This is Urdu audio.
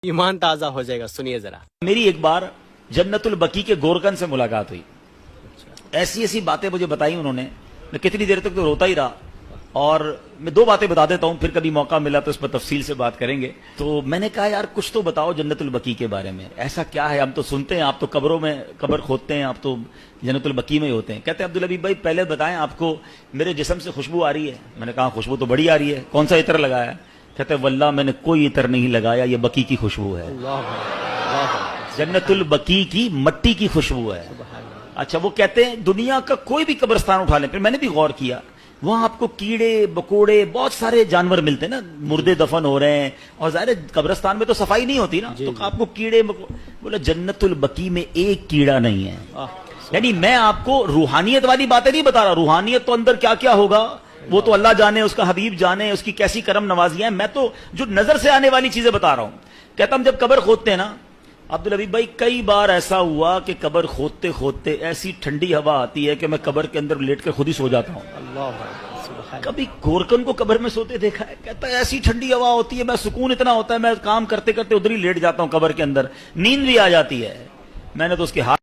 ایمان تازہ ہو جائے گا. سنیے ذرا. میری ایک بار جنت البقیع کے گورکن سے ملاقات ہوئی. ایسی ایسی باتیں مجھے بتائی انہوں نے, میں کتنی دیر تک تو روتا ہی رہا. اور میں دو باتیں بتا دیتا ہوں, پھر کبھی موقع ملا تو اس پر تفصیل سے بات کریں گے. تو میں نے کہا یار کچھ تو بتاؤ جنت البقیع کے بارے میں, ایسا کیا ہے؟ ہم تو سنتے ہیں آپ تو قبروں میں قبر کھودتے ہیں, آپ تو جنت البقیع میں ہی ہوتے ہیں. کہتے ہیں عبدالحبیب بھائی پہلے بتائیں آپ کو میرے جسم سے خوشبو آ رہی ہے؟ میں نے کہا خوشبو تو بڑی آ رہی ہے, کون سا عطر لگایا ہے؟ کہتے ہیں واللہ میں نے کوئی عطر نہیں لگایا, یہ بقیع کی خوشبو ہے, جنت البقیع کی مٹی کی خوشبو ہے. اچھا وہ کہتے ہیں دنیا کا کوئی بھی قبرستان اٹھا لیں, پھر میں نے بھی غور کیا, وہاں آپ کو کیڑے بکوڑے بہت سارے جانور ملتے ہیں نا, مردے دفن ہو رہے ہیں, اور ظاہر قبرستان میں تو صفائی نہیں ہوتی نا, تو آپ کو کیڑے بولا جنت البقیع میں ایک کیڑا نہیں ہے. یعنی میں آپ کو روحانیت والی باتیں نہیں بتا رہا, روحانیت تو اندر کیا کیا ہوگا وہ تو اللہ جانے, اس کا حبیب جانے, اس کی کیسی کرم نوازیاں ہیں. میں تو جو نظر سے آنے والی چیزیں بتا رہا ہوں. کہتا ہم جب قبر کھودتے ہیں نا عبدالحبیب بھائی, کئی بار ایسا ہوا کہ قبر کھودتے کھودتے ایسی ٹھنڈی ہوا آتی ہے کہ میں قبر کے اندر لیٹ کر خود ہی سو جاتا ہوں. کبھی گورکن کو قبر میں سوتے دیکھا ہے؟ کہتا ہے ایسی ٹھنڈی ہوا ہوتی ہے, میں سکون اتنا ہوتا ہے, میں کام کرتے کرتے ادھر ہی لیٹ جاتا ہوں قبر کے اندر, نیند بھی آ جاتی ہے. میں نے تو اس کے ہاتھ